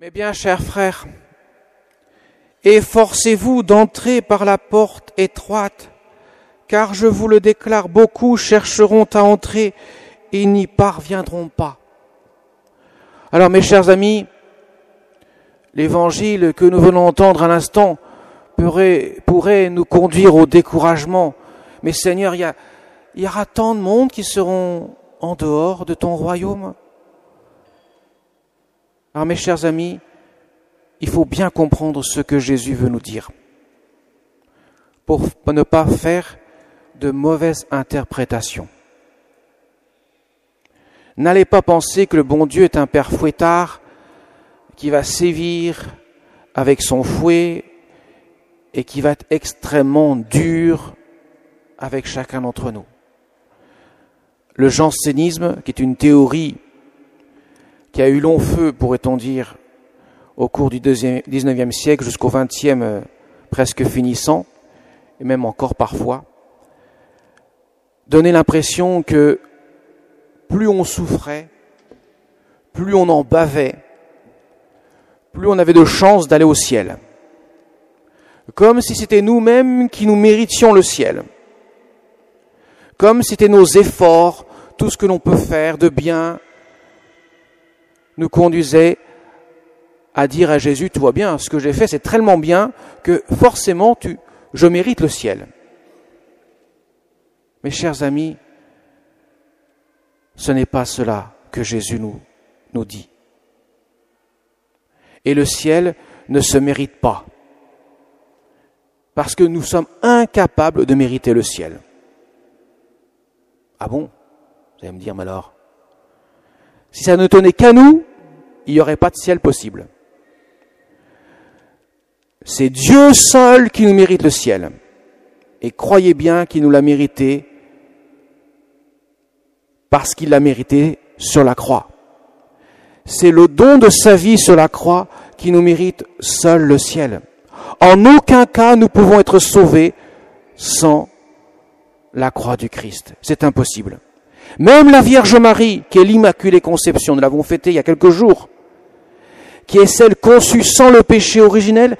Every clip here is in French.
Mes bien chers frères, efforcez-vous d'entrer par la porte étroite, car je vous le déclare, beaucoup chercheront à entrer et n'y parviendront pas. Alors mes chers amis, l'évangile que nous venons d'entendre à l'instant pourrait nous conduire au découragement. Mais Seigneur, il y aura tant de monde qui seront en dehors de ton royaume. Alors mes chers amis, il faut bien comprendre ce que Jésus veut nous dire pour ne pas faire de mauvaises interprétations. N'allez pas penser que le bon Dieu est un père fouettard qui va sévir avec son fouet et qui va être extrêmement dur avec chacun d'entre nous. Le jansénisme, qui est une théorie qui a eu long feu, pourrait-on dire, au cours du XIXe siècle jusqu'au XXe presque finissant, et même encore parfois, donnait l'impression que plus on souffrait, plus on en bavait, plus on avait de chances d'aller au ciel. Comme si c'était nous-mêmes qui nous méritions le ciel. Comme si c'était nos efforts, tout ce que l'on peut faire de bien, nous conduisait à dire à Jésus, tout va bien, ce que j'ai fait c'est tellement bien que forcément je mérite le ciel. Mes chers amis, ce n'est pas cela que Jésus nous dit. Et le ciel ne se mérite pas, parce que nous sommes incapables de mériter le ciel. Ah bon? Vous allez me dire, mais alors, si ça ne tenait qu'à nous, il n'y aurait pas de ciel possible. C'est Dieu seul qui nous mérite le ciel. Et croyez bien qu'il nous l'a mérité parce qu'il l'a mérité sur la croix. C'est le don de sa vie sur la croix qui nous mérite seul le ciel. En aucun cas nous pouvons être sauvés sans la croix du Christ. C'est impossible. Même la Vierge Marie, qui est l'Immaculée Conception, nous l'avons fêtée il y a quelques jours, qui est celle conçue sans le péché originel,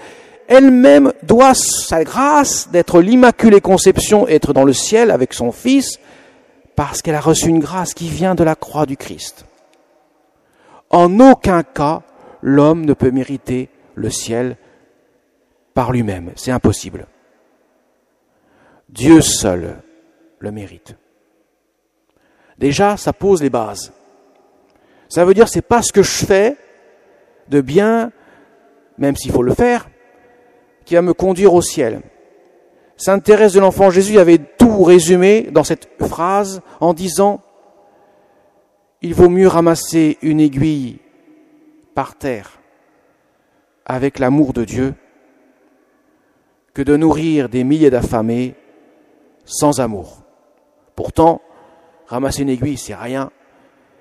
elle-même doit sa grâce d'être l'Immaculée Conception et être dans le ciel avec son Fils, parce qu'elle a reçu une grâce qui vient de la croix du Christ. En aucun cas, l'homme ne peut mériter le ciel par lui-même. C'est impossible. Dieu seul le mérite. Déjà, ça pose les bases. Ça veut dire que c'est pas ce que je fais de bien, même s'il faut le faire, qui va me conduire au ciel. Sainte Thérèse de l'Enfant Jésus avait tout résumé dans cette phrase en disant « Il vaut mieux ramasser une aiguille par terre avec l'amour de Dieu que de nourrir des milliers d'affamés sans amour. » Pourtant, ramasser une aiguille, c'est rien.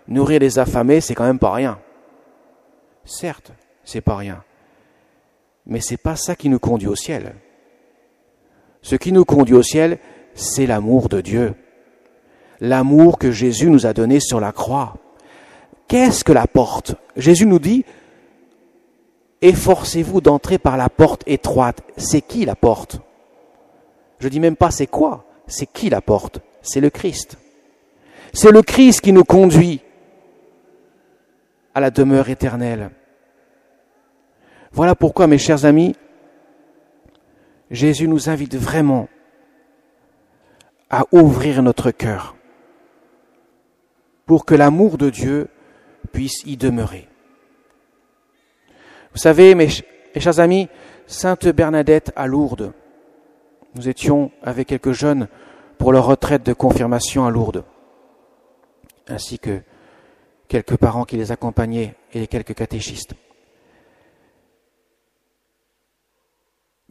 Nourrir des affamés, c'est quand même pas rien. Certes, c'est pas rien. Mais c'est pas ça qui nous conduit au ciel. Ce qui nous conduit au ciel, c'est l'amour de Dieu. L'amour que Jésus nous a donné sur la croix. Qu'est-ce que la porte? Jésus nous dit, efforcez-vous d'entrer par la porte étroite. C'est qui la porte? Je dis même pas c'est quoi, c'est qui la porte? C'est le Christ. C'est le Christ qui nous conduit à la demeure éternelle. Voilà pourquoi, mes chers amis, Jésus nous invite vraiment à ouvrir notre cœur pour que l'amour de Dieu puisse y demeurer. Vous savez, mes chers amis, Sainte Bernadette à Lourdes, nous étions avec quelques jeunes pour leur retraite de confirmation à Lourdes, ainsi que quelques parents qui les accompagnaient et quelques catéchistes.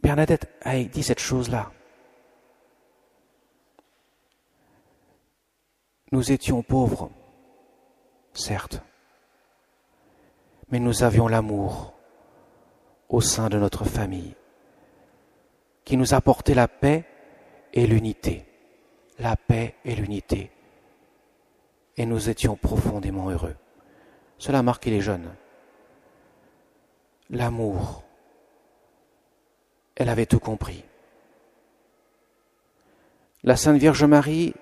Bernadette a dit cette chose-là. Nous étions pauvres, certes, mais nous avions l'amour au sein de notre famille, qui nous apportait la paix et l'unité. La paix et l'unité. Et nous étions profondément heureux. Cela a marqué les jeunes. l'amour. Elle avait tout compris. La Sainte Vierge Marie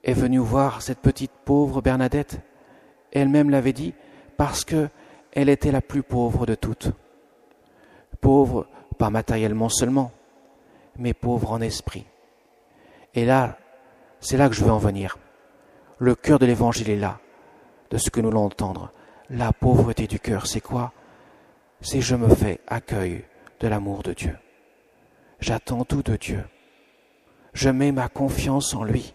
est venue voir cette petite pauvre Bernadette. Elle-même l'avait dit, parce qu'elle était la plus pauvre de toutes. Pauvre, pas matériellement seulement, mais pauvre en esprit. Et là, c'est là que je veux en venir. Le cœur de l'Évangile est là, de ce que nous allons entendre. La pauvreté du cœur, c'est quoi? C'est je me fais accueil de l'amour de Dieu. J'attends tout de Dieu. Je mets ma confiance en lui.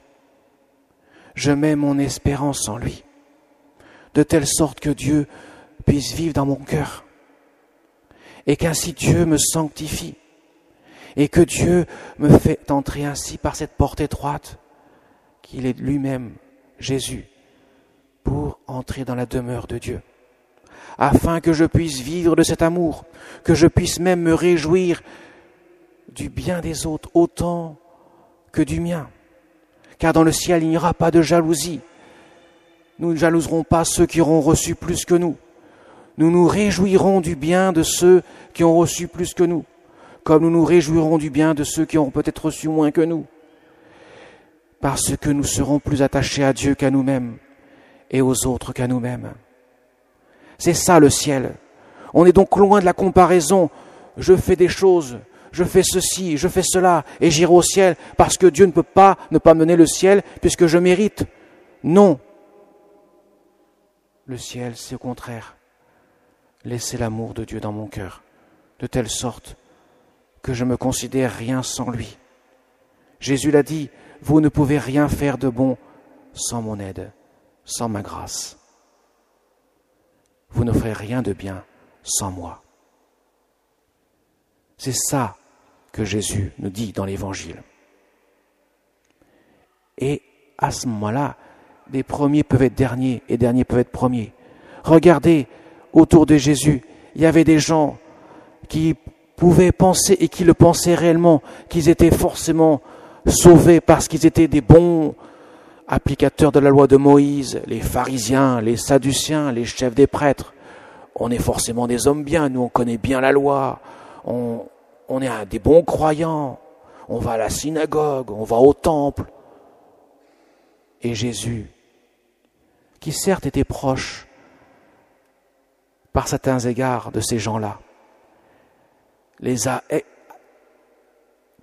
Je mets mon espérance en lui. De telle sorte que Dieu puisse vivre dans mon cœur. Et qu'ainsi Dieu me sanctifie. Et que Dieu me fait entrer ainsi par cette porte étroite, qu'il est lui-même, Jésus, pour entrer dans la demeure de Dieu. Afin que je puisse vivre de cet amour, que je puisse même me réjouir du bien des autres autant que du mien. Car dans le ciel, il n'y aura pas de jalousie. Nous ne jalouserons pas ceux qui auront reçu plus que nous. Nous nous réjouirons du bien de ceux qui ont reçu plus que nous, comme nous nous réjouirons du bien de ceux qui ont peut-être reçu moins que nous, parce que nous serons plus attachés à Dieu qu'à nous-mêmes et aux autres qu'à nous-mêmes. C'est ça le ciel. On est donc loin de la comparaison. Je fais des choses, je fais ceci, je fais cela, et j'irai au ciel, parce que Dieu ne peut pas ne pas me donner le ciel, puisque je mérite. Non. Le ciel, c'est au contraire. Laisser l'amour de Dieu dans mon cœur, de telle sorte que je me considère rien sans lui. Jésus l'a dit, vous ne pouvez rien faire de bon sans mon aide, sans ma grâce. Vous ne ferez rien de bien sans moi. C'est ça que Jésus nous dit dans l'Évangile. Et à ce moment-là, les premiers peuvent être derniers et derniers peuvent être premiers. Regardez, autour de Jésus, il y avait des gens qui pouvaient penser et qui le pensaient réellement, qu'ils étaient forcément sauvés parce qu'ils étaient des bons applicateurs de la loi de Moïse, les pharisiens, les sadduciens, les chefs des prêtres. On est forcément des hommes bien, nous on connaît bien la loi, on est des bons croyants, on va à la synagogue, on va au temple. Et Jésus, qui certes était proche par certains égards de ces gens-là, les a,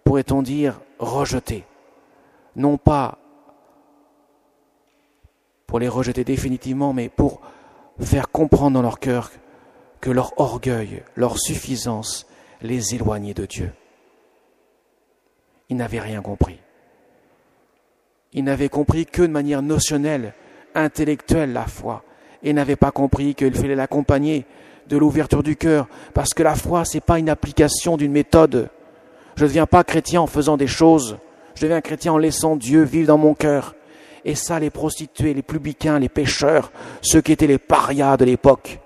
pourrait-on dire, rejetés. Non pas pour les rejeter définitivement, mais pour faire comprendre dans leur cœur que leur orgueil, leur suffisance les éloignait de Dieu. Ils n'avaient rien compris. Ils n'avaient compris que de manière notionnelle, intellectuelle, la foi. Et n'avaient pas compris qu'il fallait l'accompagner de l'ouverture du cœur. Parce que la foi, c'est pas une application d'une méthode. Je ne deviens pas chrétien en faisant des choses. Je deviens chrétien en laissant Dieu vivre dans mon cœur. Et ça, les prostituées, les publicains, les pécheurs, ceux qui étaient les parias de l'époque,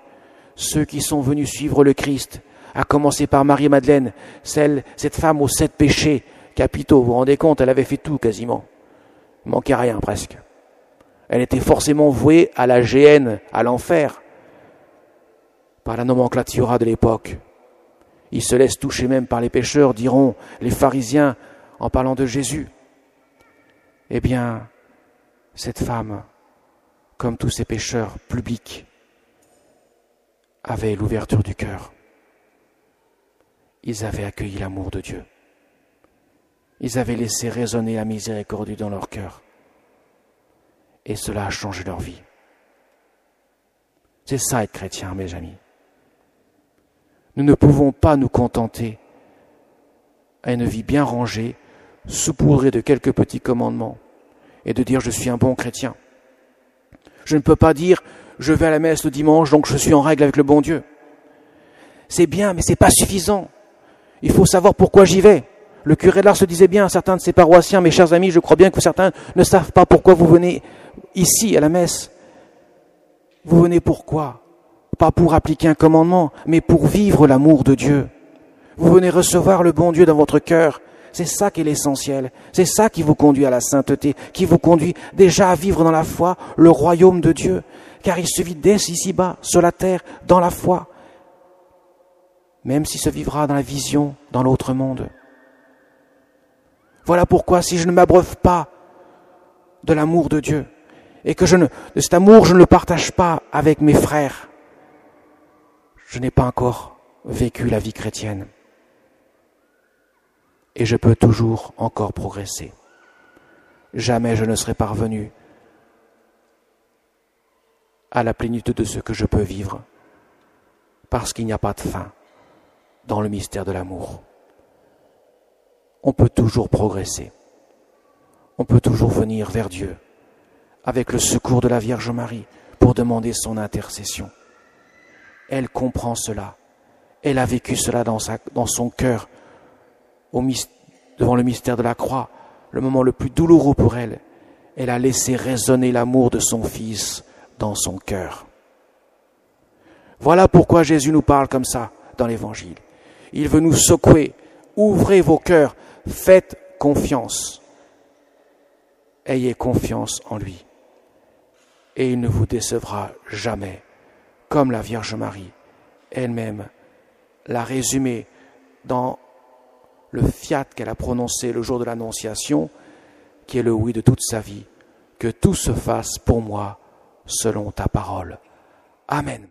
ceux qui sont venus suivre le Christ, à commencer par Marie-Madeleine, cette femme aux 7 péchés capitaux. Vous vous rendez compte, elle avait fait tout quasiment. Il manquait rien presque. Elle était forcément vouée à la géhenne, à l'enfer, par la nomenclatura de l'époque. Ils se laissent toucher même par les pécheurs, diront les pharisiens en parlant de Jésus. Eh bien, cette femme, comme tous ces pécheurs publics, avait l'ouverture du cœur. Ils avaient accueilli l'amour de Dieu. Ils avaient laissé résonner la miséricorde dans leur cœur. Et cela a changé leur vie. C'est ça être chrétien, mes amis. Nous ne pouvons pas nous contenter à une vie bien rangée, saupoudrée de quelques petits commandements, et de dire « je suis un bon chrétien ». Je ne peux pas dire « je vais à la messe le dimanche, donc je suis en règle avec le bon Dieu ». C'est bien, mais c'est pas suffisant. Il faut savoir pourquoi j'y vais. Le curé de l'Ars se disait bien à certains de ses paroissiens, mes chers amis, je crois bien que certains ne savent pas pourquoi vous venez ici à la messe. Vous venez pourquoi? Pas pour appliquer un commandement, mais pour vivre l'amour de Dieu. Vous venez recevoir le bon Dieu dans votre cœur. C'est ça qui est l'essentiel. C'est ça qui vous conduit à la sainteté, qui vous conduit déjà à vivre dans la foi le royaume de Dieu. Car il se vit dès ici-bas, sur la terre, dans la foi. même si se vivra dans la vision, dans l'autre monde. Voilà pourquoi si je ne m'abreuve pas de l'amour de Dieu, et que de cet amour je ne le partage pas avec mes frères, je n'ai pas encore vécu la vie chrétienne. Et je peux toujours encore progresser. Jamais je ne serai parvenu à la plénitude de ce que je peux vivre, parce qu'il n'y a pas de fin dans le mystère de l'amour. On peut toujours progresser. On peut toujours venir vers Dieu avec le secours de la Vierge Marie pour demander son intercession. Elle comprend cela. Elle a vécu cela dans son cœur devant le mystère de la croix, le moment le plus douloureux pour elle. Elle a laissé résonner l'amour de son Fils dans son cœur. Voilà pourquoi Jésus nous parle comme ça dans l'Évangile. Il veut nous secouer. Ouvrez vos cœurs, faites confiance. Ayez confiance en lui. Et il ne vous décevra jamais, comme la Vierge Marie elle-même l'a résumé dans le fiat qu'elle a prononcé le jour de l'Annonciation, qui est le oui de toute sa vie. Que tout se fasse pour moi selon ta parole. Amen.